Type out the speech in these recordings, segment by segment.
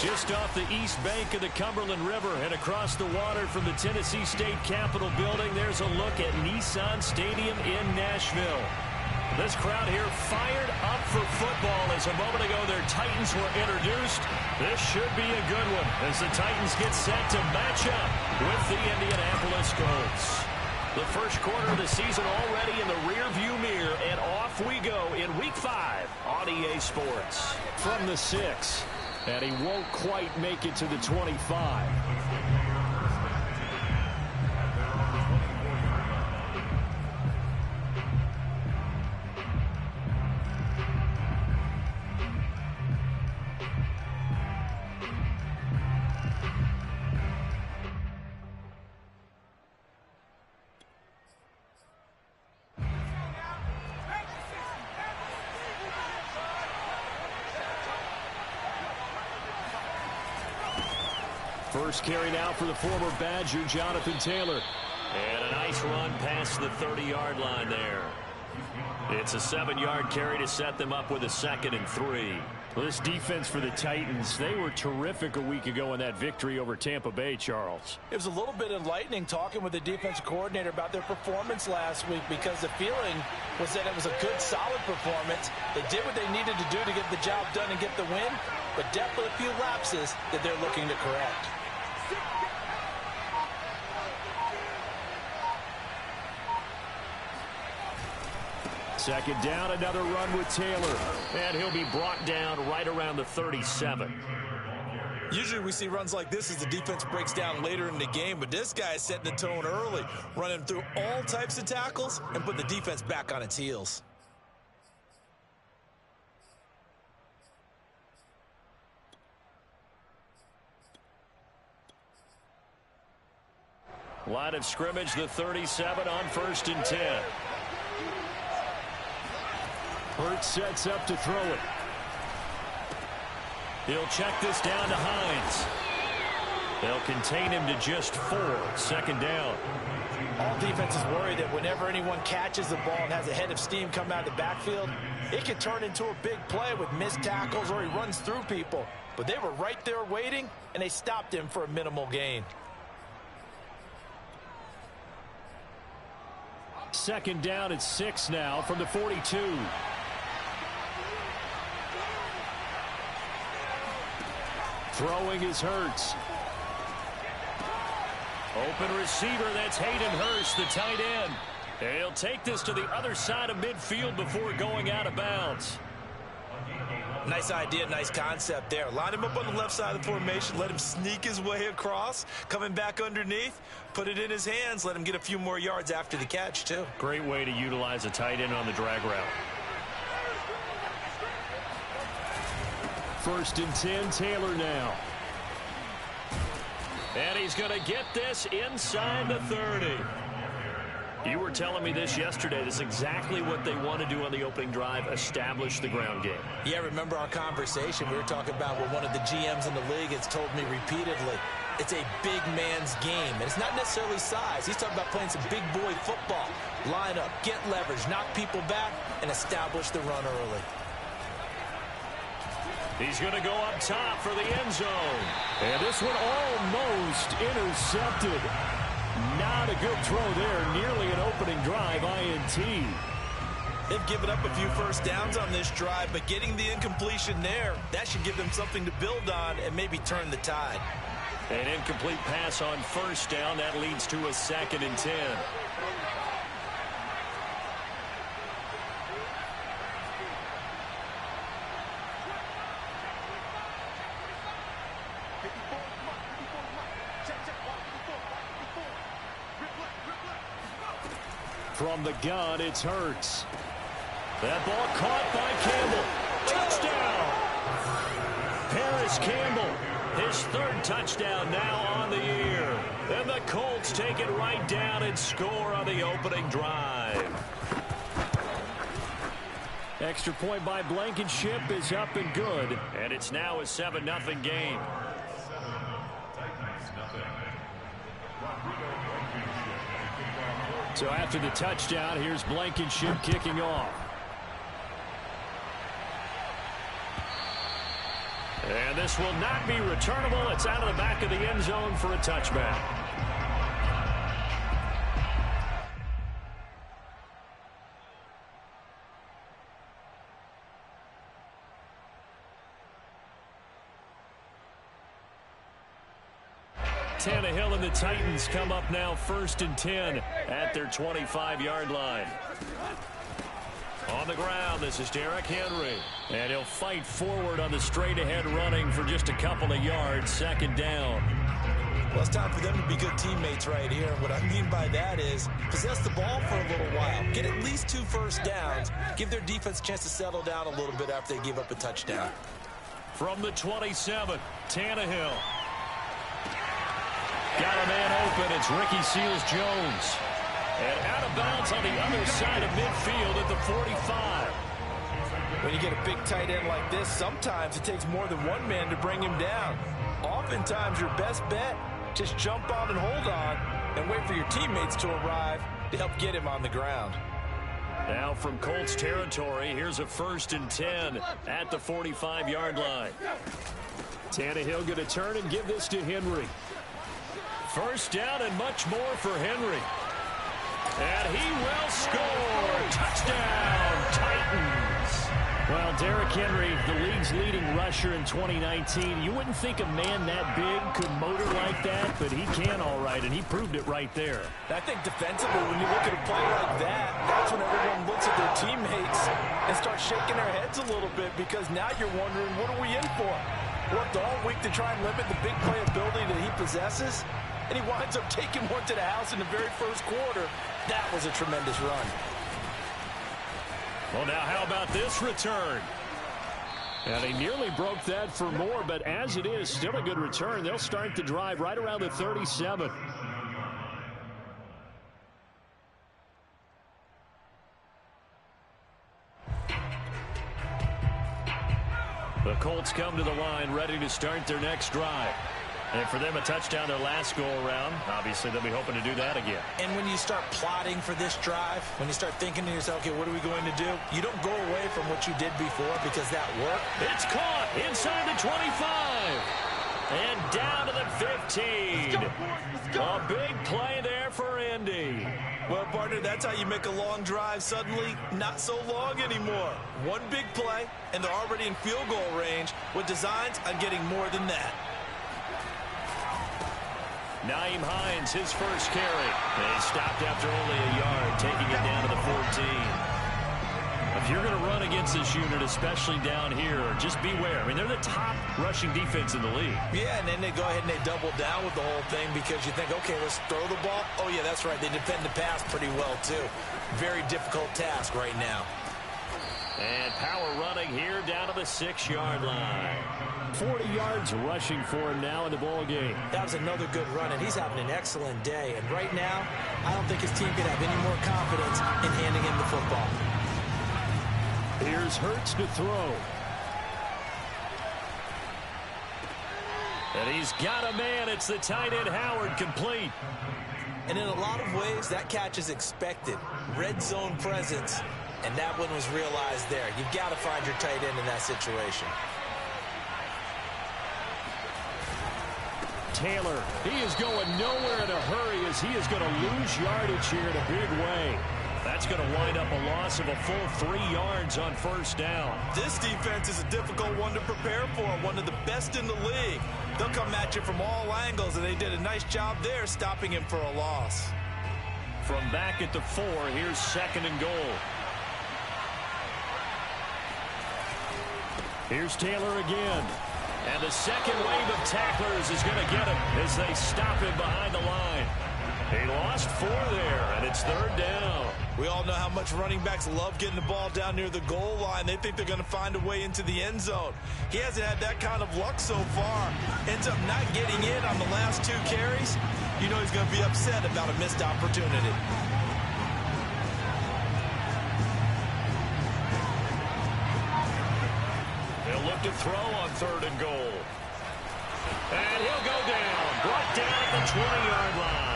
Just off the east bank of the Cumberland River and across the water from the Tennessee State Capitol building, there's a look at Nissan Stadium in Nashville. This crowd here fired up for football as a moment ago their Titans were introduced. This should be a good one as the Titans get set to match up with the Indianapolis Colts. The first quarter of the season already in the rearview mirror, and off we go in Week 5 on EA Sports. From the 6, and he won't quite make it to the 25. First carry now for the former Badger, Jonathan Taylor. And a nice run past the 30-yard line there. It's a 7-yard carry to set them up with a 2nd and 3. Well, this defense for the Titans, they were terrific a week ago in that victory over Tampa Bay, Charles. It was a little bit enlightening talking with the defensive coordinator about their performance last week, because the feeling was that it was a good, solid performance. They did what they needed to do to get the job done and get the win, but definitely a few lapses that they're looking to correct. Second down, another run with Taylor. And he'll be brought down right around the 37. Usually we see runs like this as the defense breaks down later in the game, but this guy is setting the tone early, running through all types of tackles and put the defense back on its heels. Line of scrimmage, the 37 on 1st and 10. Hurts sets up to throw it. He'll check this down to Hines. They'll contain him to just 4. 2nd down. All defenses worry that whenever anyone catches the ball and has a head of steam come out of the backfield, it can turn into a big play with missed tackles or he runs through people. But they were right there waiting, and they stopped him for a minimal gain. 2nd down at 6 now from the 42. Throwing is Hurts. Open receiver, that's Hayden Hurst, the tight end. And he'll take this to the other side of midfield before going out of bounds. Nice idea, nice concept there. Line him up on the left side of the formation, let him sneak his way across, coming back underneath, put it in his hands, let him get a few more yards after the catch, too. Great way to utilize a tight end on the drag route. 1st and 10, Taylor now. And he's going to get this inside the 30. You were telling me this yesterday. This is exactly what they want to do on the opening drive, establish the ground game. Yeah, remember our conversation. We were talking about what one of the GMs in the league has told me repeatedly. It's a big man's game, and it's not necessarily size. He's talking about playing some big boy football. Line up, get leverage, knock people back, and establish the run early. He's going to go up top for the end zone. And this one almost intercepted. Not a good throw there. Nearly an opening drive INT. They've given up a few first downs on this drive, but getting the incompletion there, that should give them something to build on and maybe turn the tide. An incomplete pass on 1st down. That leads to a 2nd and 10. From the gun, it's Hurts. That ball caught by Campbell. Touchdown! Paris Campbell, his 3rd touchdown now on the year. And the Colts take it right down and score on the opening drive. Extra point by Blankenship is up and good. And it's now a 7-0 game. So after the touchdown, here's Blankenship kicking off. And this will not be returnable. It's out of the back of the end zone for a touchback. Tannehill and the Titans come up now 1st and 10 at their 25-yard line. On the ground, this is Derrick Henry. And he'll fight forward on the straight-ahead running for just a couple of yards, 2nd down. Well, it's time for them to be good teammates right here. What I mean by that is possess the ball for a little while. Get at least 2 first downs. Give their defense a chance to settle down a little bit after they give up a touchdown. From the 27, Tannehill. Got a man open. It's Ricky Seals-Jones. And out of bounds on the other side of midfield at the 45. When you get a big tight end like this, sometimes it takes more than one man to bring him down. Oftentimes, your best bet, just jump on and hold on and wait for your teammates to arrive to help get him on the ground. Now from Colts territory, here's a 1st and 10 at the 45-yard line. Tannehill going to turn and give this to Henry. 1st down and much more for Henry. And he will score. Touchdown, Titans. Well, Derrick Henry, the league's leading rusher in 2019. You wouldn't think a man that big could motor like that, but he can all right, and he proved it right there. I think defensively, when you look at a play like that, that's when everyone looks at their teammates and starts shaking their heads a little bit, because now you're wondering, what are we in for? Worked all week to try and limit the big play ability that he possesses, and he winds up taking one to the house in the very first quarter. That was a tremendous run. Well, now how about this return? And he nearly broke that for more, but as it is, still a good return. They'll start the drive right around the 37. The Colts come to the line, ready to start their next drive. And for them, a touchdown their last go-around. Obviously, they'll be hoping to do that again. And when you start plotting for this drive, when you start thinking to yourself, okay, what are we going to do? You don't go away from what you did before, because that worked. It's caught inside the 25. And down to the 15. A big play there for Indy. Well, partner, that's how you make a long drive suddenly not so long anymore. One big play, and they're already in field goal range with designs on getting more than that. Nyheim Hines, his first carry. They stopped after only a yard, taking it down to the 14. If you're going to run against this unit, especially down here, just beware. I mean, they're the top rushing defense in the league. Yeah, and then they go ahead and they double down with the whole thing, because you think, okay, let's throw the ball. Oh, yeah, that's right. They defend the pass pretty well, too. Very difficult task right now. And power running here down to the 6-yard line. 40 yards rushing for him now in the ball game. That was another good run, and he's having an excellent day. And right now, I don't think his team can have any more confidence in handing him the football. Here's Hurts to throw. And he's got a man. It's the tight end Howard, complete. And in a lot of ways, that catch is expected. Red zone presence. And that one was realized there. You've got to find your tight end in that situation. Taylor, he is going nowhere in a hurry, as he is going to lose yardage here in a big way. That's going to wind up a loss of a full 3 yards on 1st down. This defense is a difficult one to prepare for, one of the best in the league. They'll come at you from all angles, and they did a nice job there stopping him for a loss. From back at the 4, here's 2nd and goal. Here's Taylor again. And the second wave of tacklers is going to get him as they stop him behind the line. He lost 4 there, and it's 3rd down. We all know how much running backs love getting the ball down near the goal line. They think they're going to find a way into the end zone. He hasn't had that kind of luck so far. Ends up not getting in on the last 2 carries. You know he's going to be upset about a missed opportunity. He'll look to throw on 3rd and goal. And he'll go down. Brought down at the 20-yard line.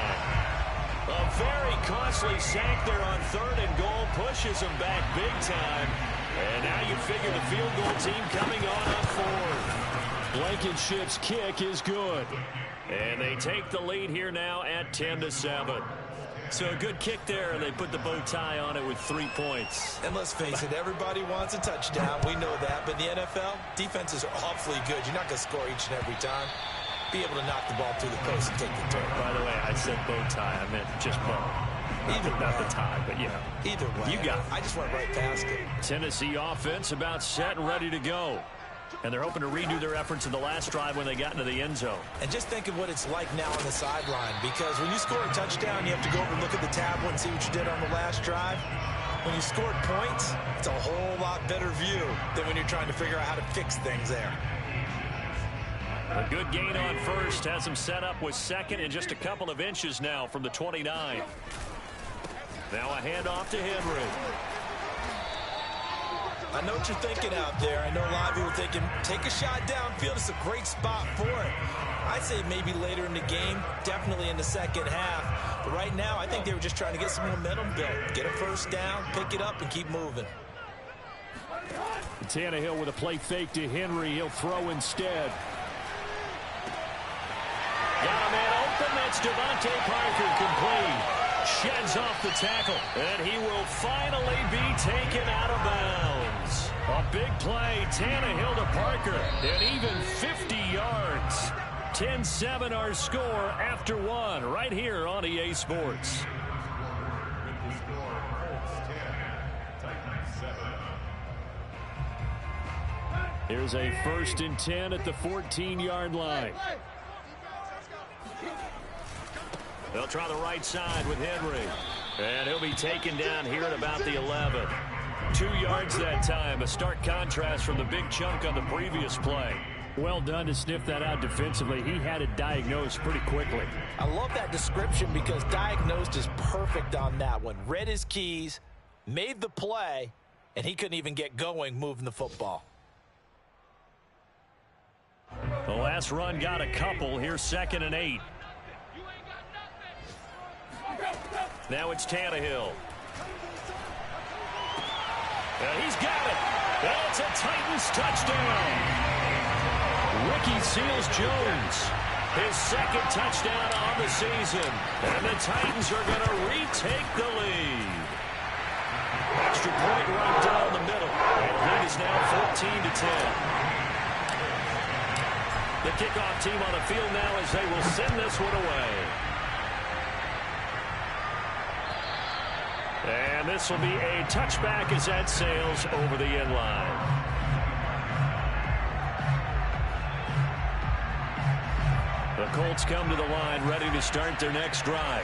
A very costly sack there on 3rd and goal. Pushes him back big time. And now you figure the field goal team coming on 4th. Blankenship's kick is good. And they take the lead here now at 10-7. So a good kick there, and they put the bow tie on it with 3 points. And let's face it, everybody wants a touchdown. We know that. But in the NFL, defenses are awfully good. You're not going to score each and every time. Be able to knock the ball through the post and take the turn. By the way, I said bow tie. I meant just bow. Either way. Not the tie, but yeah. Either way. You got it. I just went right past it. Tennessee offense about set and ready to go. And they're hoping to redo their efforts in the last drive when they got into the end zone. And just think of what it's like now on the sideline. Because when you score a touchdown, you have to go over and look at the tablet and see what you did on the last drive. When you scored points, it's a whole lot better view than when you're trying to figure out how to fix things there. A good gain on first. Has him set up with second and just a couple of inches now from the 29. Now a handoff to Henry. I know what you're thinking out there. I know a lot of you are thinking, take a shot downfield. It's a great spot for it. I'd say maybe later in the game, definitely in the second half. But right now, I think they were just trying to get some momentum built. Get a first down, pick it up, and keep moving. Tannehill with a play fake to Henry. He'll throw instead. Got a man open. That's Devontae Parker complete. Sheds off the tackle, and he will finally be taken out of bounds. A big play, Tannehill to Parker, and even 50 yards. 10-7 our score after one, right here on EA Sports. Here's a 1st and 10 at the 14-yard line. They'll try the right side with Henry. And he'll be taken down here at about the 11. 2 yards that time. A stark contrast from the big chunk on the previous play. Well done to sniff that out defensively. He had it diagnosed pretty quickly. I love that description because diagnosed is perfect on that one. Read his keys, made the play, and he couldn't even get going moving the football. The last run got a couple. Here's 2nd and 8. Now it's Tannehill. And he's got it. And it's a Titans touchdown. Ricky Seals-Jones, his 2nd touchdown on the season. And the Titans are going to retake the lead. Extra point right down the middle. And the lead is now 14-10. The kickoff team on the field now as they will send this one away. And this will be a touchback as that sails over the end line. The Colts come to the line ready to start their next drive.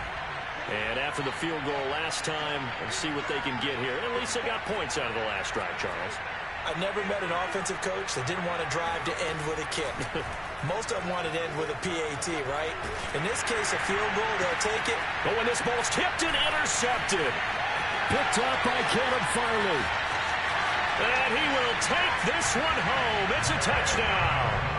And after the field goal last time, let's see what they can get here. And at least they got points out of the last drive, Charles. I've never met an offensive coach that didn't want to drive to end with a kick. Most of them wanted to end with a PAT, right? In this case, a field goal, they'll take it. But when this ball's tipped and intercepted. Picked up by Caleb Farley. And he will take this one home. It's a touchdown.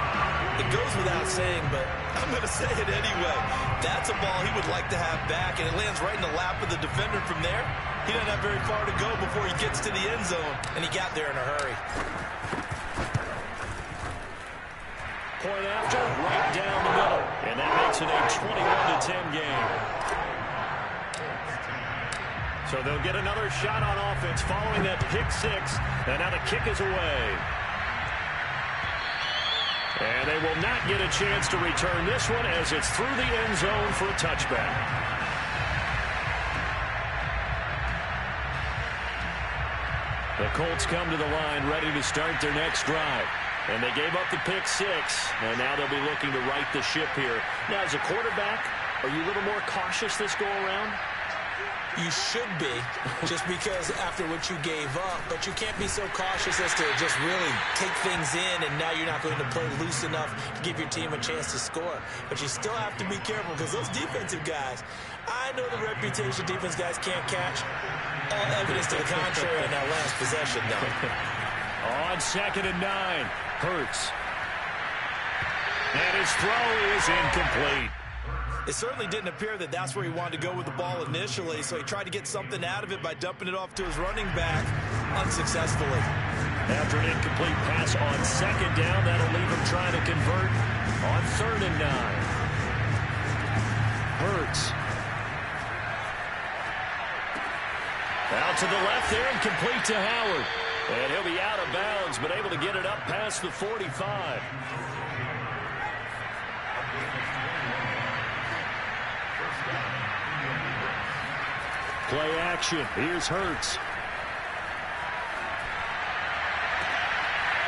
It goes without saying, but I'm going to say it anyway. That's a ball he would like to have back, and it lands right in the lap of the defender from there. He doesn't have very far to go before he gets to the end zone, and he got there in a hurry. Point after, right down the middle. And that makes it a 21-10 game. So they'll get another shot on offense following that pick 6. And now the kick is away. And they will not get a chance to return this one as it's through the end zone for a touchback. The Colts come to the line ready to start their next drive. And they gave up the pick 6, and now they'll be looking to right the ship here. Now, as a quarterback, are you a little more cautious this go-around? You should be, just because after what you gave up, but you can't be so cautious as to just really take things in, and now you're not going to play loose enough to give your team a chance to score. But you still have to be careful, because those defensive guys, I know the reputation defense guys can't catch. All evidence to the contrary on that last possession, though. On 2nd and 9, Hurts. And his throw is incomplete. It certainly didn't appear that that's where he wanted to go with the ball initially, so he tried to get something out of it by dumping it off to his running back unsuccessfully. After an incomplete pass on second down, that'll leave him trying to convert on 3rd and 9. Hurts. Out to the left there and complete to Howard. And he'll be out of bounds, but able to get it up past the 45. Play action. Here's Hurts.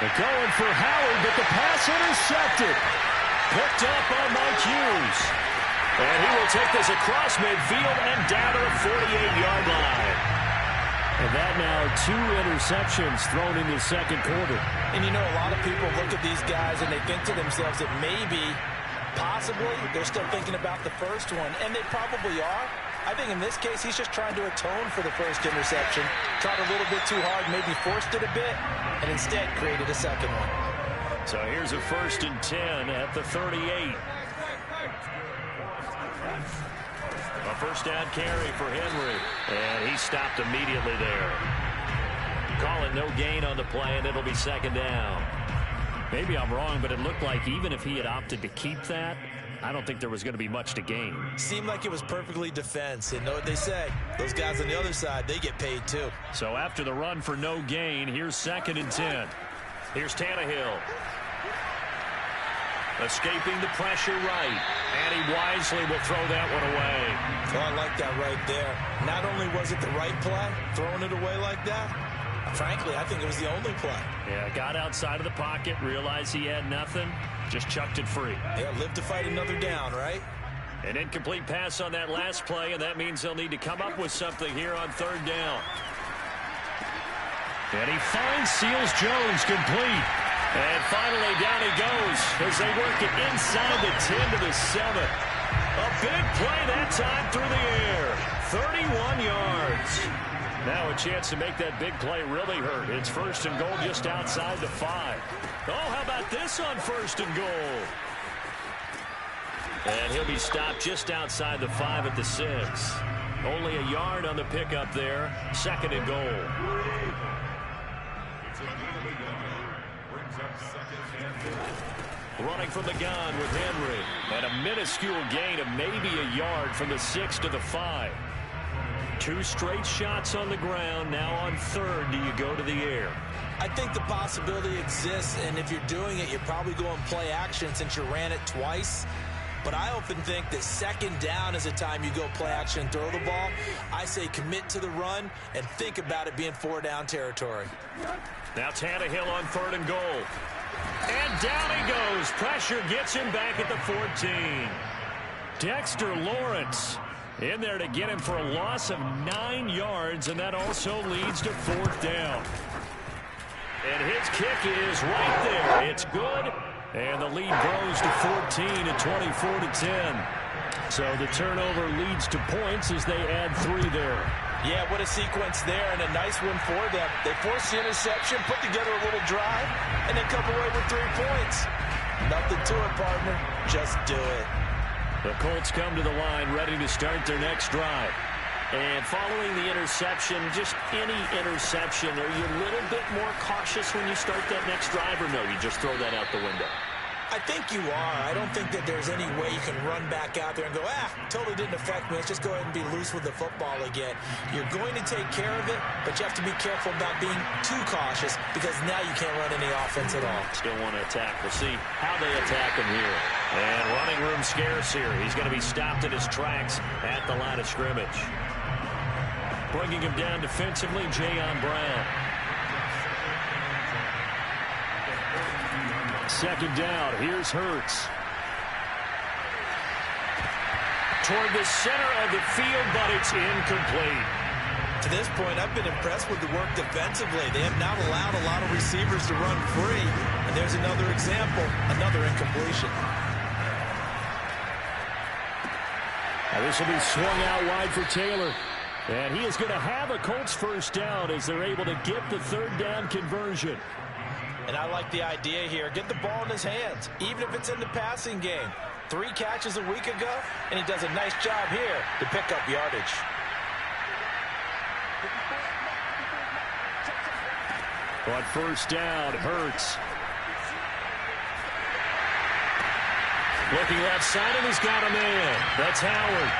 They're going for Howard, but the pass intercepted. Picked up by Mike Hughes. And he will take this across midfield and down to the 48-yard line. And that now 2 interceptions thrown in the second quarter. And you know, a lot of people look at these guys and they think to themselves that maybe, possibly, they're still thinking about the first one. And they probably are. I think in this case, he's just trying to atone for the first interception. Tried a little bit too hard, maybe forced it a bit, and instead created a second one. So here's a 1st and 10 at the 38. A first down carry for Henry. And he stopped immediately there. Calling no gain on the play, and it'll be 2nd down. Maybe I'm wrong, but it looked like even if he had opted to keep that, I don't think there was going to be much to gain. Seemed like it was perfectly defense. And know what they say? Those guys on the other side, they get paid too. So after the run for no gain, here's 2nd and 10. Here's Tannehill. Escaping the pressure right. And he wisely will throw that one away. Well, I like that right there. Not only was it the right play, throwing it away like that, frankly, I think it was the only play. Yeah, got outside of the pocket, realized he had nothing, just chucked it free. Yeah, live to fight another down, right? An incomplete pass on that last play, and that means they'll need to come up with something here on 3rd down. And he finds Seals-Jones complete. And finally down he goes as they work it inside the 10 to the 7. A big play that time through the air. 31 yards. Now a chance to make that big play really hurt. It's 1st and goal just outside the 5. Oh, how about this on 1st and goal? And he'll be stopped just outside the 5 at the 6. Only a yard on the pickup there. 2nd and goal. Running from the gun with Henry. And a minuscule gain of maybe a yard from the 6 to the 5. 2 straight shots on the ground. Now on 3rd, do you go to the air? I think the possibility exists, and if you're doing it, you're probably going play action since you ran it twice. But I often think that 2nd down is a time you go play action and throw the ball. I say commit to the run and think about it being 4-down territory. Now Tannehill on 3rd and goal. And down he goes. Pressure gets him back at the 14. Dexter Lawrence in there to get him for a loss of 9 yards, and that also leads to 4th down. And his kick is right there. It's good, and the lead grows to 14 at 24-10. So the turnover leads to points as they add 3 there. Yeah, what a sequence there, and a nice one for them. They forced the interception, put together a little drive, and then come away with 3 points. Nothing to it, partner. Just do it. The Colts come to the line ready to start their next drive. And following the interception, just any interception, are you a little bit more cautious when you start that next drive, or no, you just throw that out the window? I think you are. I don't think that there's any way you can run back out there and go, totally didn't affect me. Let's just go ahead and be loose with the football again. You're going to take care of it, but you have to be careful about being too cautious because now you can't run any offense at all. Still want to attack. We'll see how they attack him here. And running room scarce here. He's going to be stopped in his tracks at the line of scrimmage. Bringing him down defensively, Jayon Brown. 2nd down. Here's Hurts. Toward the center of the field, but it's incomplete. To this point, I've been impressed with the work defensively. They have not allowed a lot of receivers to run free. And there's another example, another incompletion. Now this will be swung out wide for Taylor. And he is going to have a Colts 1st down as they're able to get the 3rd down conversion. And I like the idea here. Get the ball in his hands, even if it's in the passing game. 3 catches a week ago, and he does a nice job here to pick up yardage. On first down, Hurts. Looking left side, and he's got a man. That's Howard.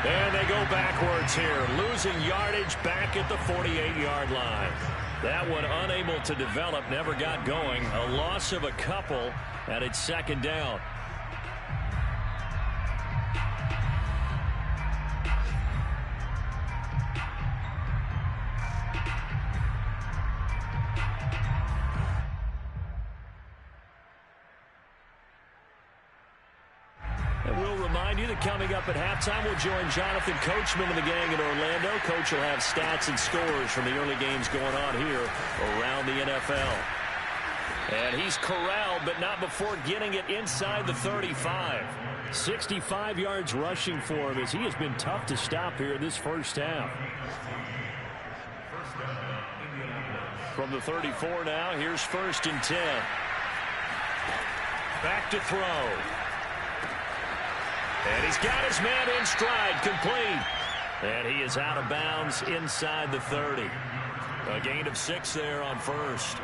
And they go backwards here, losing yardage back at the 48-yard line. That one unable to develop, never got going. A loss of a couple, and it's second down. Coming up at halftime, we'll join Jonathan Coachman and the gang in Orlando. Coach will have stats and scores from the early games going on here around the NFL. And he's corralled, but not before getting it inside the 35. 65 yards rushing for him as he has been tough to stop here in this first half. From the 34 now, here's 1st and 10. Back to throw. And he's got his man in stride, complete. And he is out of bounds inside the 30. A gain of 6 there on first.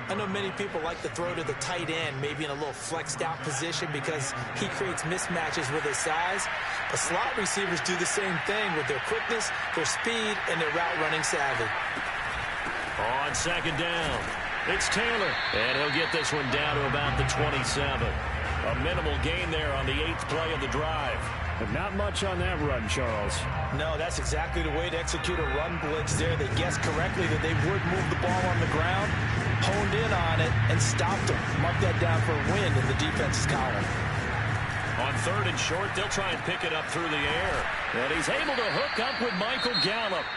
I know many people like to throw to the tight end, maybe in a little flexed out position because he creates mismatches with his size. But slot receivers do the same thing with their quickness, their speed, and their route running savvy. On second down, it's Taylor. And he'll get this one down to about the 27. A minimal gain there on the 8th play of the drive. But not much on that run, Charles. No, that's exactly the way to execute a run blitz there. They guessed correctly that they would move the ball on the ground, honed in on it, and stopped them. Mark that down for a win in the defense's column. On 3rd and short, they'll try and pick it up through the air. And he's able to hook up with Michael Gallup.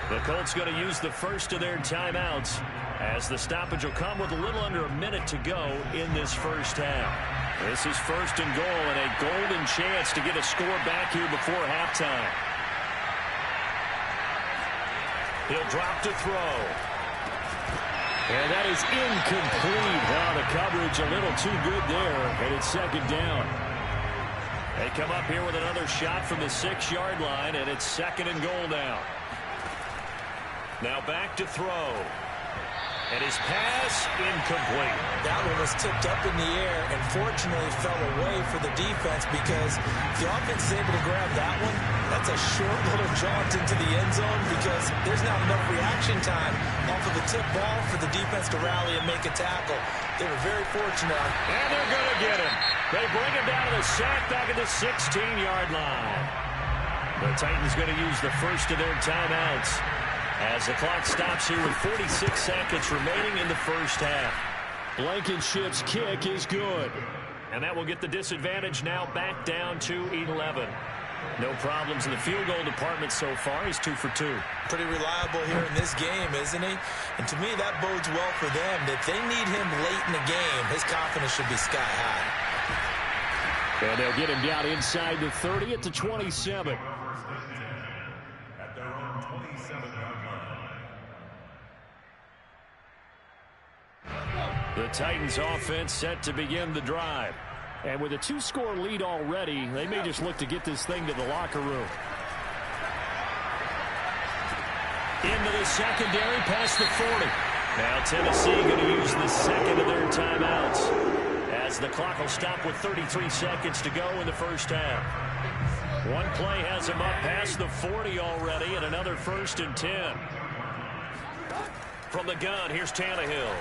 The Colts going to use the first of their timeouts as the stoppage will come with a little under a minute to go in this first half. This is 1st and goal and a golden chance to get a score back here before halftime. He'll drop to throw. And that is incomplete. Well, the coverage a little too good there, and it's second down. They come up here with another shot from the 6-yard line, and it's 2nd and goal now. Now back to throw. And his pass, incomplete. That one was tipped up in the air and fortunately fell away for the defense because if the offense is able to grab that one, that's a short little jaunt into the end zone because there's not enough reaction time off of the tip ball for the defense to rally and make a tackle. They were very fortunate. And they're going to get him. They bring him down to the sack back at the 16-yard line. The Titans going to use the first of their timeouts as the clock stops here with 46 seconds remaining in the first half. Blankenship's kick is good. And that will get the disadvantage now back down to 11. No problems in the field goal department so far. He's 2 for 2. Pretty reliable here in this game, isn't he? And to me, that bodes well for them. If they need him late in the game, his confidence should be sky high. And they'll get him down inside the 30 at the 27. The Titans offense set to begin the drive. And with a 2-score lead already, they may just look to get this thing to the locker room. Into the secondary past the 40. Now Tennessee going to use the second of their timeouts as the clock will stop with 33 seconds to go in the first half. One play has them up past the 40 already and another 1st and 10. From the gun, here's Tannehill.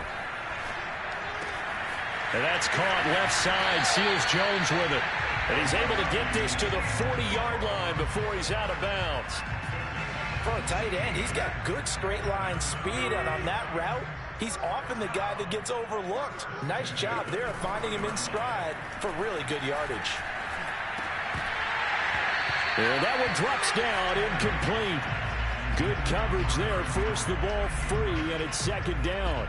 And that's caught left side. Seals Jones with it. And he's able to get this to the 40-yard line before he's out of bounds. For a tight end, he's got good straight line speed, and on that route, he's often the guy that gets overlooked. Nice job there of finding him in stride for really good yardage. And that one drops down, incomplete. Good coverage there, forced the ball free, and it's 2nd down.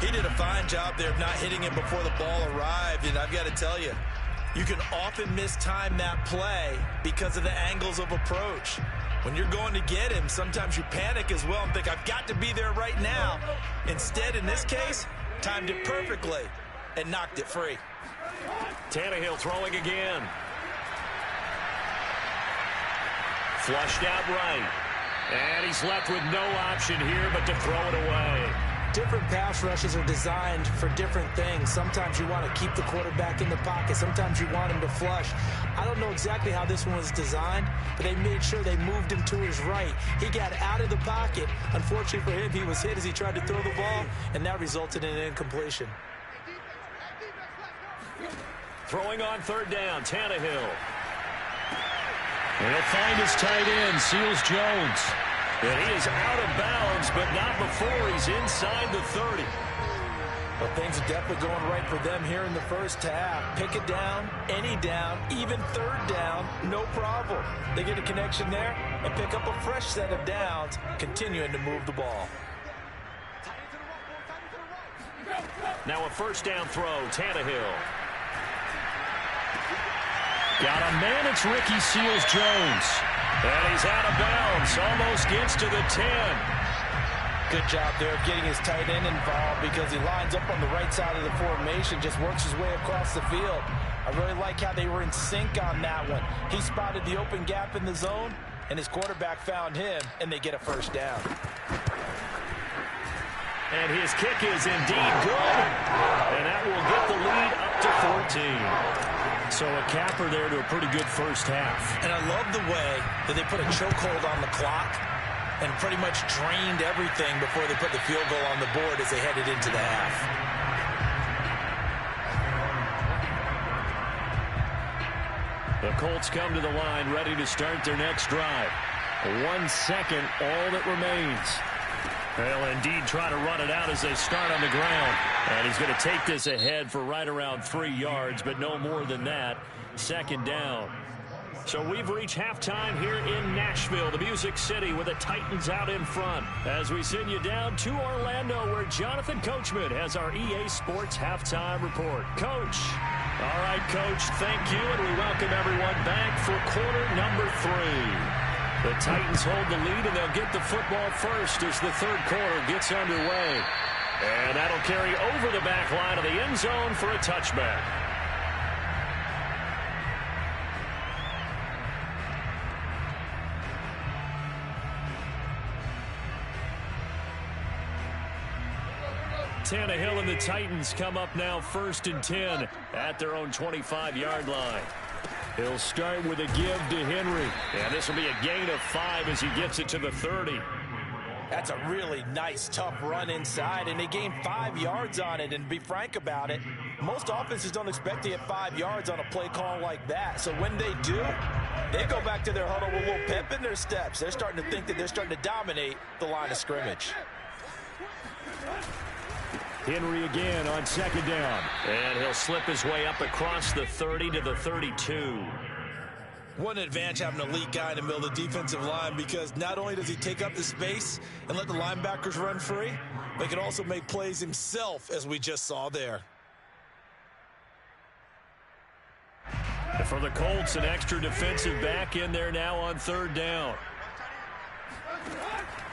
He did a fine job there of not hitting it before the ball arrived, and I've got to tell you, you can often mistime that play because of the angles of approach. When you're going to get him, sometimes you panic as well and think, I've got to be there right now. Instead, in this case, timed it perfectly and knocked it free. Tannehill throwing again. Flushed out right. And he's left with no option here but to throw it away. different pass rushes are designed for different things. Sometimes you want to keep the quarterback in the pocket. Sometimes you want him to flush. I don't know exactly how this one was designed, but they made sure they moved him to his right. He got out of the pocket. Unfortunately for him, he was hit as he tried to throw the ball, and that resulted in an incompletion. Throwing on third down, Tannehill. And he'll find his tight end, Seals Jones. And he is out of bounds, but not before he's inside the 30. Well, things are definitely going right for them here in the first half. Pick it down, any down, even third down, no problem. They get a connection there and pick up a fresh set of downs, continuing to move the ball. Now a first down throw, Tannehill. Got a man, it's Ricky Seals-Jones. And he's out of bounds, almost gets to the 10. Good job there of getting his tight end involved because he lines up on the right side of the formation, just works his way across the field. I really like how they were in sync on that one. He spotted the open gap in the zone, and his quarterback found him, and they get a first down. And his kick is indeed good, and that will get the lead up to 14. So a capper there to a pretty good first half. And I love the way that they put a chokehold on the clock and pretty much drained everything before they put the field goal on the board as they headed into the half. The Colts come to the line ready to start their next drive. 1 second, all that remains. They'll indeed try to run it out as they start on the ground. And he's going to take this ahead for right around 3 yards, but no more than that. Second down. So we've reached halftime here in Nashville, the Music City, with the Titans out in front. As we send you down to Orlando, where Jonathan Coachman has our EA Sports Halftime Report. Coach. All right, Coach, thank you, and we welcome everyone back for quarter number 3. The Titans hold the lead, and they'll get the football first as the third quarter gets underway. And that'll carry over the back line of the end zone for a touchback. Tannehill and the Titans come up now 1st and 10 at their own 25-yard line. He'll start with a give to Henry. And this will be a gain of 5 as he gets it to the 30. That's a really nice, tough run inside, and they gained 5 yards on it. And to be frank about it, most offenses don't expect to get 5 yards on a play call like that. So when they do, they go back to their huddle with a little pep in their steps. They're starting to think that they're starting to dominate the line of scrimmage. Henry again on second down. And he'll slip his way up across the 30 to the 32. What an advantage having an elite guy in the middle of the defensive line, because not only does he take up the space and let the linebackers run free, but he can also make plays himself, as we just saw there. And for the Colts, an extra defensive back in there now on third down.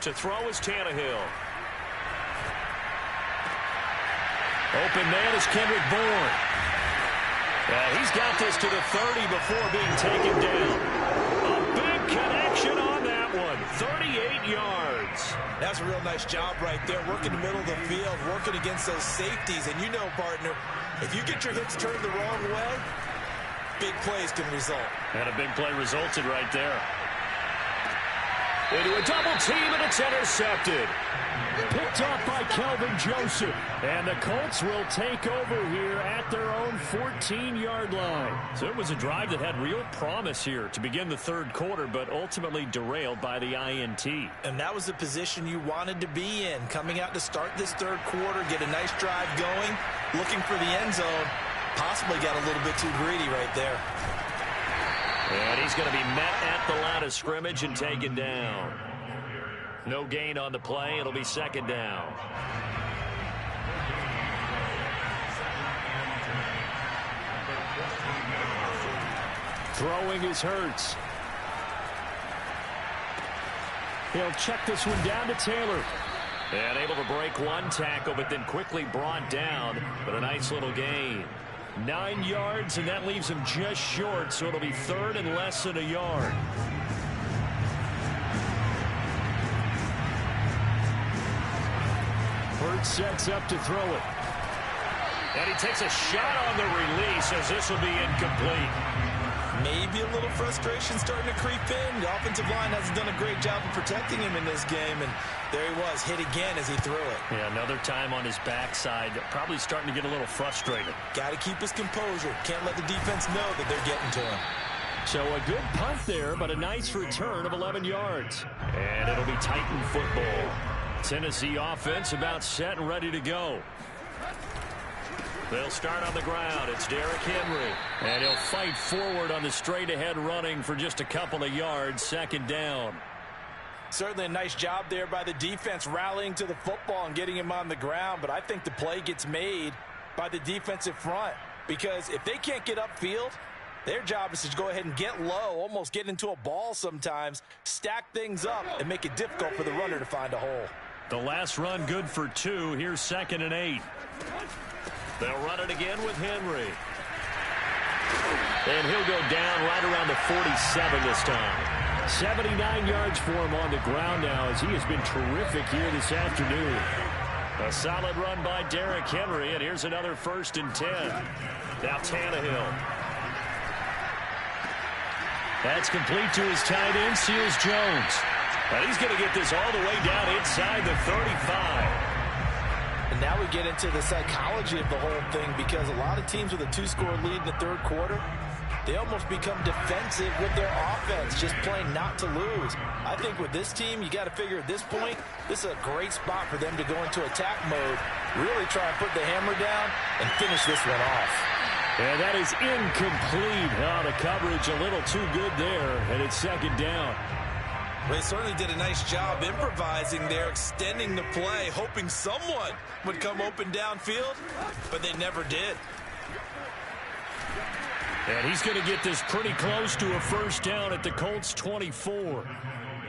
To throw is Tannehill. Open man is Kendrick Bourne. He's got this to the 30 before being taken down. A big connection on that one. 38 yards. That's a real nice job right there. Working the middle of the field, working against those safeties. And you know, partner, if you get your hips turned the wrong way, big plays can result. And a big play resulted right there. Into a double team, and it's intercepted. Picked off by Kelvin Joseph. And the Colts will take over here at their own 14-yard line. So it was a drive that had real promise here to begin the third quarter, but ultimately derailed by the INT. And that was the position you wanted to be in. Coming out to start this third quarter, get a nice drive going, looking for the end zone. Possibly got a little bit too greedy right there. And he's going to be met at the line of scrimmage and taken down. No gain on the play. It'll be second down. Throwing is Hurts. He'll check this one down to Taylor. And able to break one tackle, but then quickly brought down. But a nice little gain. 9 yards, and that leaves him just short, so it'll be third and less than a yard. sets up to throw it. And he takes a shot on the release as this will be incomplete. Maybe a little frustration starting to creep in. The offensive line hasn't done a great job of protecting him in this game, and there he was, hit again as he threw it. Yeah, another time on his backside, probably starting to get a little frustrated. Got to keep his composure. Can't let the defense know that they're getting to him. So a good punt there, but a nice return of 11 yards. And it'll be Titan football. Tennessee offense about set and ready to go. They'll start on the ground. It's Derrick Henry. And he'll fight forward on the straight-ahead running for just a couple of yards. Second down. Certainly a nice job there by the defense rallying to the football and getting him on the ground. But I think the play gets made by the defensive front. Because if they can't get upfield, their job is to go ahead and get low, almost get into a ball sometimes, stack things up, and make it difficult for the runner to find a hole. The last run good for 2. Here's 2nd and 8. They'll run it again with Henry. And he'll go down right around the 47 this time. 79 yards for him on the ground now as he has been terrific here this afternoon. A solid run by Derrick Henry, and here's another 1st and 10. Now Tannehill. That's complete to his tight end, Seals Jones. And he's going to get this all the way down inside the 35. And now we get into the psychology of the whole thing, because a lot of teams with a 2-score lead in the third quarter, they almost become defensive with their offense, just playing not to lose. I think with this team, you got to figure at this point, this is a great spot for them to go into attack mode, really try and put the hammer down and finish this one off. And that is incomplete. Oh, the coverage a little too good there, and it's 2nd down. Well, they certainly did a nice job improvising there, extending the play, hoping someone would come open downfield, but they never did. And he's going to get this pretty close to a 1st down at the Colts 24.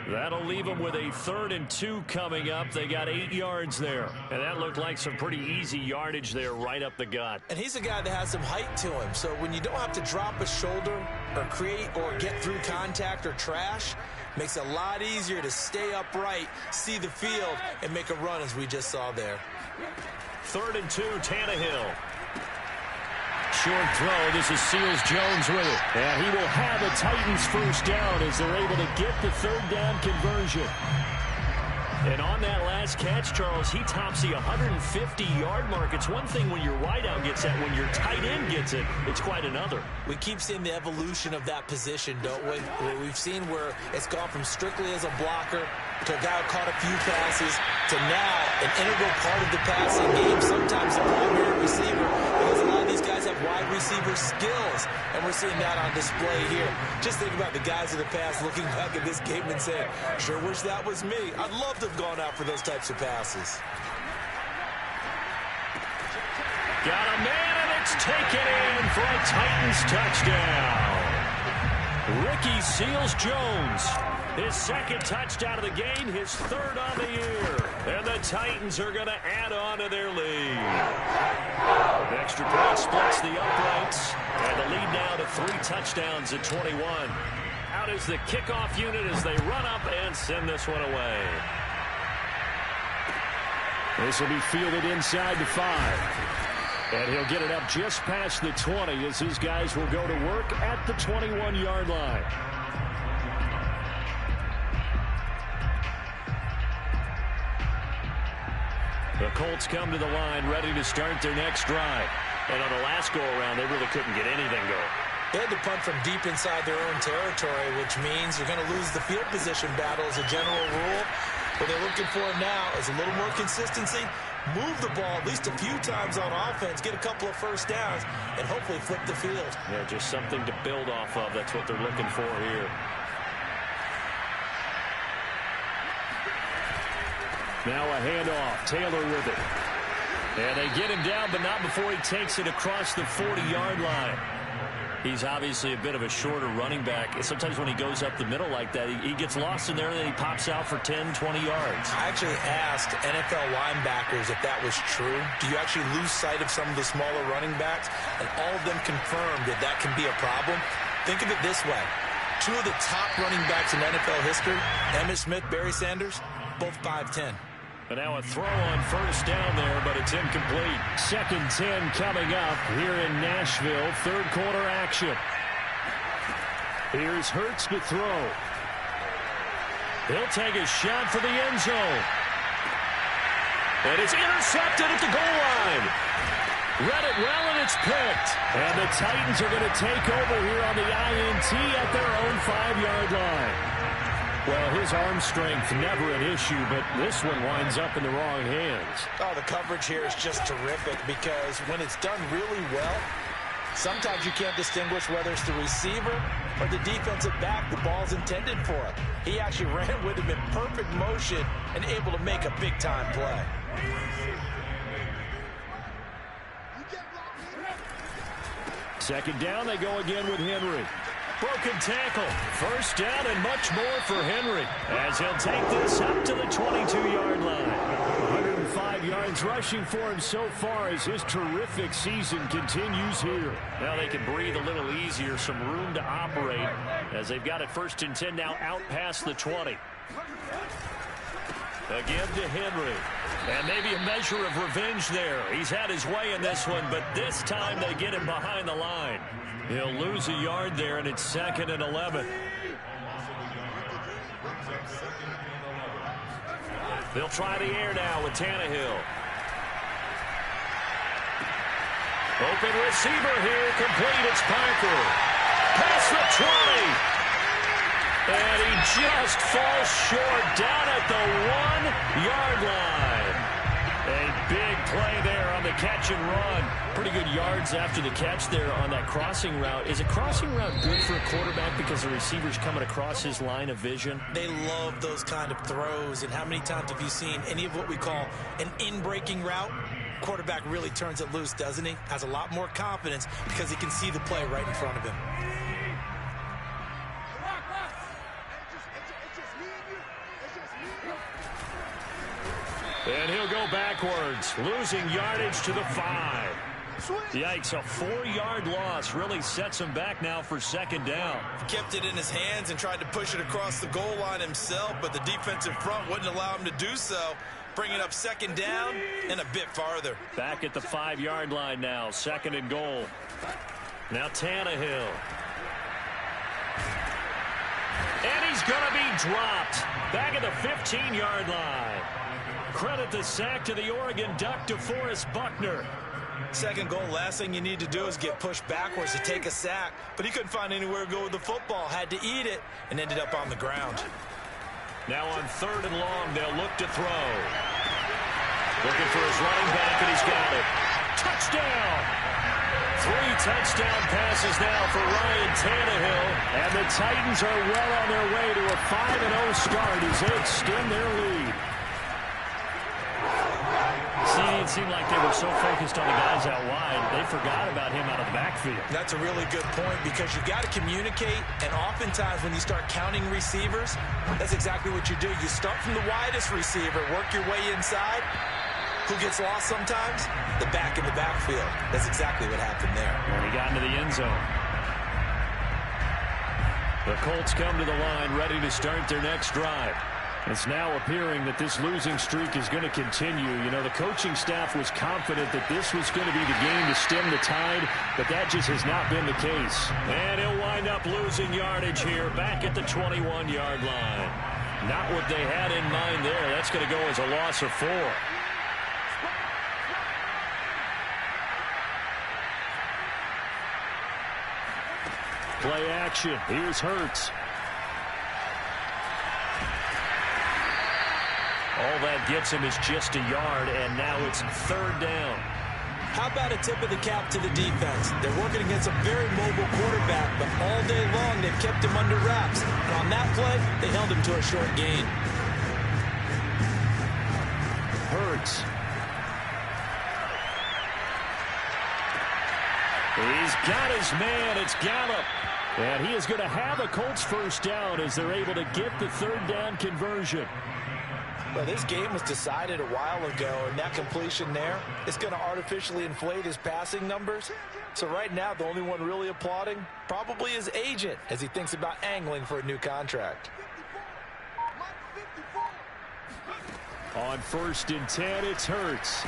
That'll leave them with a 3rd and 2 coming up. They got 8 yards there. And that looked like some pretty easy yardage there right up the gut. And he's a guy that has some height to him. So when you don't have to drop a shoulder or create or get through contact or trash, makes it a lot easier to stay upright, see the field, and make a run as we just saw there. 3rd and 2, Tannehill. Short throw. This is Seals Jones with it. And he will have a Titans 1st down as they're able to get the 3rd down conversion. And on that last catch, Charles, he tops the 150-yard mark. It's one thing when your wideout gets that. When your tight end gets it, it's quite another. We keep seeing the evolution of that position, don't we? We've seen where it's gone from strictly as a blocker to a guy who caught a few passes to now an integral part of the passing game, sometimes the primary receiver, because a lot of these guys have wide receiver skills, and we're seeing that on display here. Just think about the guys of the past looking back at this game and saying, sure wish that was me. I'd love to have gone out for those types of passes. Got a man, and it's taken in for a Titans touchdown. Ricky Seals-Jones, his 2nd touchdown of the game, his 3rd on the year. And the Titans are going to add on to their lead. The extra point splits the uprights, and the lead now to 3 touchdowns at 21. Out is the kickoff unit as they run up and send this one away. This will be fielded inside the 5. And he'll get it up just past the 20 as his guys will go to work at the 21-yard line. The Colts come to the line ready to start their next drive. And on the last go-around, they really couldn't get anything going. They had to punt from deep inside their own territory, which means you're going to lose the field position battle as a general rule. What they're looking for now is a little more consistency, move the ball at least a few times on offense, get a couple of 1st downs, and hopefully flip the field. Yeah, just something to build off of. That's what they're looking for here. Now a handoff. Taylor with it. And they get him down, but not before he takes it across the 40-yard line. He's obviously a bit of a shorter running back. Sometimes when he goes up the middle like that, he gets lost in there, and then he pops out for 10, 20 yards. I actually asked NFL linebackers if that was true. Do you actually lose sight of some of the smaller running backs? And all of them confirmed that that can be a problem. Think of it this way. 2 of the top running backs in NFL history, Emmitt Smith, Barry Sanders, both 5'10". And now a throw on first down there, but it's incomplete. 2nd and 10 coming up here in Nashville. Third quarter action. Here's Hurts to throw. He'll take a shot for the end zone. And it's intercepted at the goal line. Read it well, and it's picked. And the Titans are going to take over here on the INT at their own 5-yard line. Well, his arm strength never an issue, but this one winds up in the wrong hands. Oh, the coverage here is just terrific because when it's done really well, sometimes you can't distinguish whether it's the receiver or the defensive back the ball's intended for. He actually ran with him in perfect motion and able to make a big-time play. Second down, they go again with Henry. Broken tackle. First down and much more for Henry as he'll take this up to the 22-yard line. 105 yards rushing for him so far as his terrific season continues here. Now they can breathe a little easier, some room to operate as they've got it 1st and 10 now out past the 20. Again to Henry. And maybe a measure of revenge there. He's had his way in this one, but this time they get him behind the line. He'll lose a yard there, and it's 2nd and 11. They'll try the air now with Tannehill. Open receiver here, complete. It's Parker. Past the 20. And he just falls short down at the 1-yard line. A big play there on the catch and run. Pretty good yards after the catch there on that crossing route. Is a crossing route good for a quarterback because the receiver's coming across his line of vision? They love those kind of throws. And how many times have you seen any of what we call an in-breaking route? Quarterback really turns it loose, doesn't he? Has a lot more confidence because he can see the play right in front of him. And he'll go backwards, losing yardage to the 5. Yikes, a 4-yard loss really sets him back now for 2nd down. Kept it in his hands and tried to push it across the goal line himself, but the defensive front wouldn't allow him to do so. Bringing up 2nd down and a bit farther. Back at the 5-yard line now, 2nd and goal. Now Tannehill. And he's going to be dropped. Back at the 15-yard line. Credit the sack to the Oregon Duck, DeForest Buckner. 2nd goal, last thing you need to do is get pushed backwards to take a sack. But he couldn't find anywhere to go with the football. Had to eat it and ended up on the ground. Now on 3rd and long, they'll look to throw. Looking for his running back, and he's got it. Touchdown! 3 touchdown passes now for Ryan Tannehill. And the Titans are well on their way to a 5-0 start as they extend their lead. See, it seemed like they were so focused on the guys out wide, they forgot about him out of the backfield. That's a really good point because you've got to communicate, and oftentimes when you start counting receivers, that's exactly what you do. You start from the widest receiver, work your way inside. Who gets lost sometimes? The back in the backfield. That's exactly what happened there. When he got into the end zone. The Colts come to the line ready to start their next drive. It's now appearing that this losing streak is going to continue. You know, the coaching staff was confident that this was going to be the game to stem the tide, but that just has not been the case. And he'll wind up losing yardage here back at the 21-yard line. Not what they had in mind there. That's going to go as a loss of 4. Play action. Here's Hurts. All that gets him is just a yard, and now it's 3rd down. How about a tip of the cap to the defense? They're working against a very mobile quarterback, but all day long they've kept him under wraps. And on that play, they held him to a short gain. Hurts. He's got his man. It's Gallup. And he is going to have a Colts 1st down as they're able to get the 3rd down conversion. Well, this game was decided a while ago, and that completion there is going to artificially inflate his passing numbers. So right now, the only one really applauding probably his agent as he thinks about angling for a new contract. On 1st and 10, it's Hurts.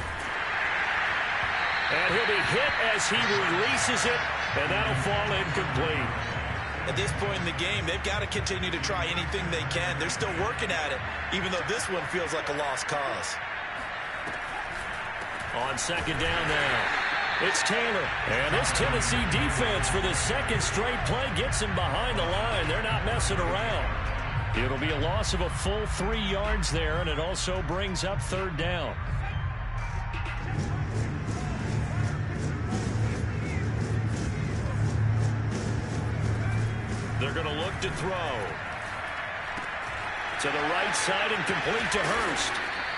And he'll be hit as he releases it, and that'll fall incomplete. At this point in the game, they've got to continue to try anything they can. They're still working at it, even though this one feels like a lost cause. On 2nd down now, it's Taylor. And this Tennessee defense for the 2nd straight play gets him behind the line. They're not messing around. It'll be a loss of a full 3 yards there, and it also brings up 3rd down. They're going to look to throw. To the right side and complete to Hurst.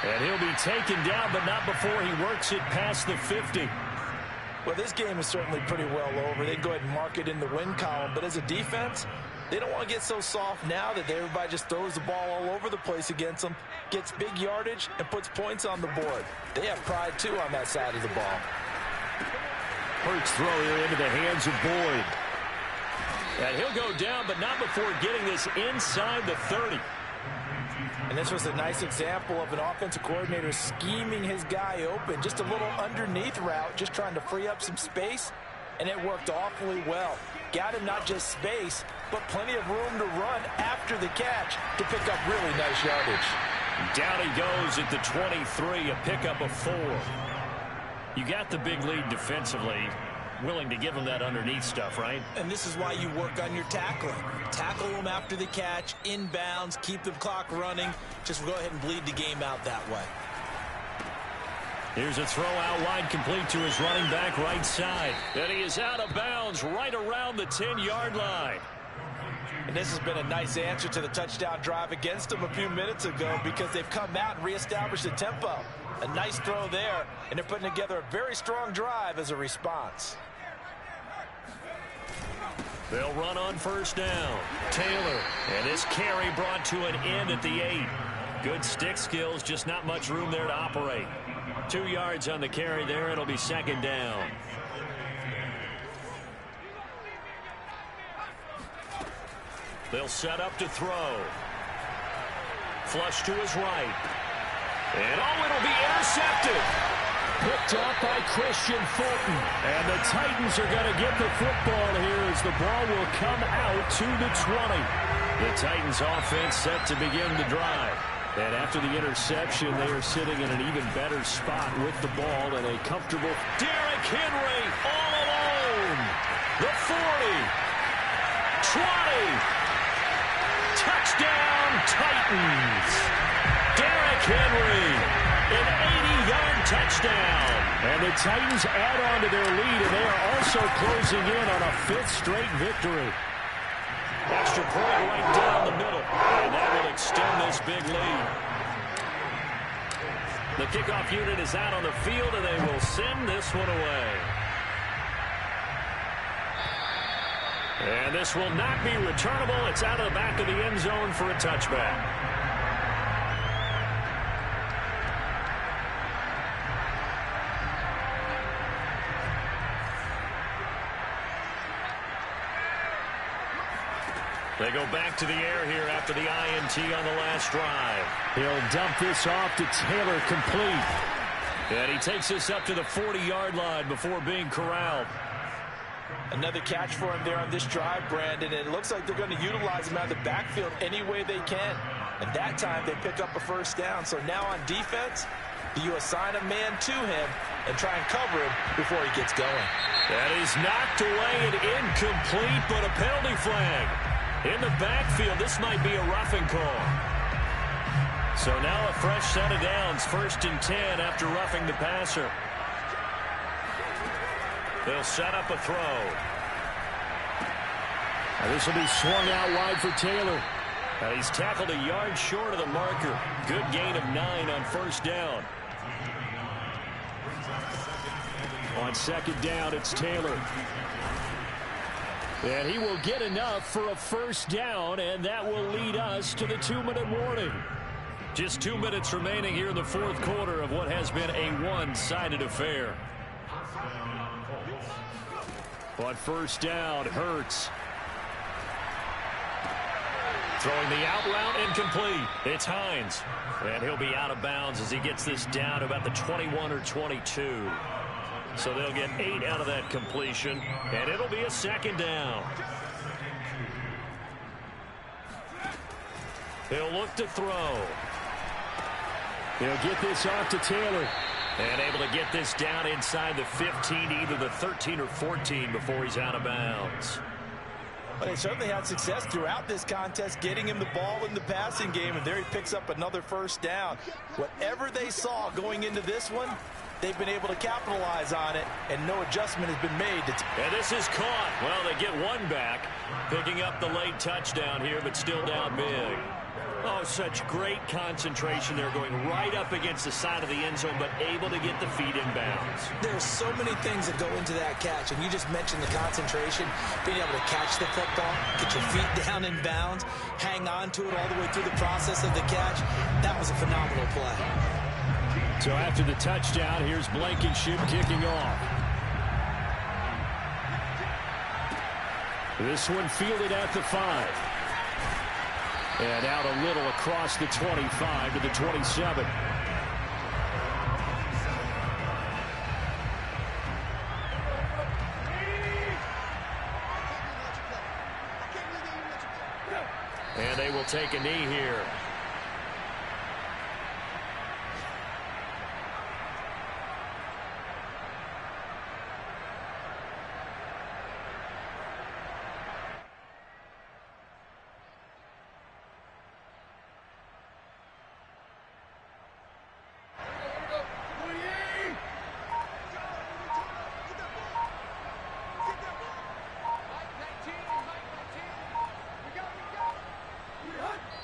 And he'll be taken down, but not before he works it past the 50. Well, this game is certainly pretty well over. They can go ahead and mark it in the win column. But as a defense, they don't want to get so soft now that everybody just throws the ball all over the place against them, gets big yardage, and puts points on the board. They have pride, too, on that side of the ball. Hurts throw here into the hands of Boyd. And he'll go down, but not before getting this inside the 30. And this was a nice example of an offensive coordinator scheming his guy open. Just a little underneath route, just trying to free up some space, and it worked awfully well. Got him not just space, but plenty of room to run after the catch to pick up really nice yardage. Down he goes at the 23, a pickup of 4. You got the big lead defensively. Willing to give him that underneath stuff, right? And this is why you work on your tackling. Tackle them after the catch, inbounds, keep the clock running. Just go ahead and bleed the game out that way. Here's a throw out wide, complete to his running back right side. And he is out of bounds right around the 10-yard line. And this has been a nice answer to the touchdown drive against them a few minutes ago because they've come out and reestablished the tempo. A nice throw there, and they're putting together a very strong drive as a response. They'll run on 1st down. Taylor, and this carry brought to an end at the 8. Good stick skills, just not much room there to operate. 2 yards on the carry there. It'll be 2nd down. They'll set up to throw. Flush to his right. And it'll be intercepted. Picked up by Christian Fulton. And the Titans are going to get the football here as the ball will come out to the 20. The Titans offense set to begin the drive. And after the interception, they are sitting in an even better spot with the ball and a comfortable. Derrick Henry all alone. The 40. 20. Touchdown Titans. Derrick Henry, an 80-yard touchdown. And the Titans add on to their lead, and they are also closing in on a 5th straight victory. Extra point right down the middle, and that will extend this big lead. The kickoff unit is out on the field, and they will send this one away. And this will not be returnable. It's out of the back of the end zone for a touchback. They go back to the air here after the INT on the last drive. He'll dump this off to Taylor, complete. And he takes this up to the 40-yard line before being corralled. Another catch for him there on this drive, Brandon, and it looks like they're going to utilize him out of the backfield any way they can. And that time they pick up a 1st down. So now on defense, you assign a man to him and try and cover him before he gets going. That is knocked away and incomplete, but a penalty flag. In the backfield, this might be a roughing call. So now a fresh set of downs, 1st and 10 after roughing the passer. They'll set up a throw. Now this will be swung out wide for Taylor. Now he's tackled a yard short of the marker. Good gain of 9 on 1st down. On 2nd down, it's Taylor. And he will get enough for a 1st down, and that will lead us to the 2-minute warning. Just 2 minutes remaining here in the 4th quarter of what has been a one-sided affair. On 1st down, Hurts. Throwing the out route incomplete. It's Hines. And he'll be out of bounds as he gets this down to about the 21 or 22. So they'll get 8 out of that completion, and it'll be a second down. He'll look to throw. He'll get this off to Taylor. And able to get this down inside the 15, either the 13 or 14 before he's out of bounds. But they certainly had success throughout this contest getting him the ball in the passing game, and there he picks up another first down. Whatever they saw going into this one, they've been able to capitalize on it, and no adjustment has been made. And this is caught. Well, they get one back, picking up the late touchdown here, but still down big. Oh, such great concentration there, going right up against the side of the end zone, but able to get the feet in bounds. There's so many things that go into that catch, and you just mentioned the concentration, being able to catch the football, get your feet down in bounds, hang on to it all the way through the process of the catch. That was a phenomenal play. So after the touchdown, here's Blankenship kicking off. This one fielded at the 5. And out a little across the 25 to the 27. And they will take a knee here.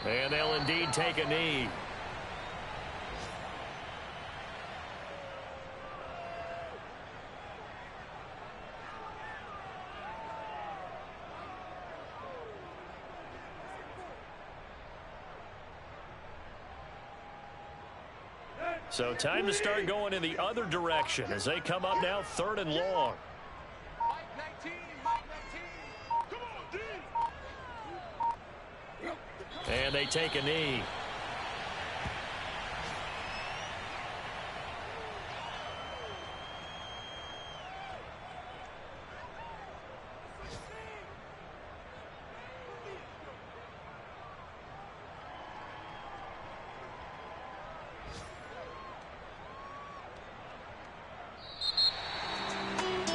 And they'll indeed take a knee. So time to start going in the other direction as they come up now 3rd and long. And they take a knee.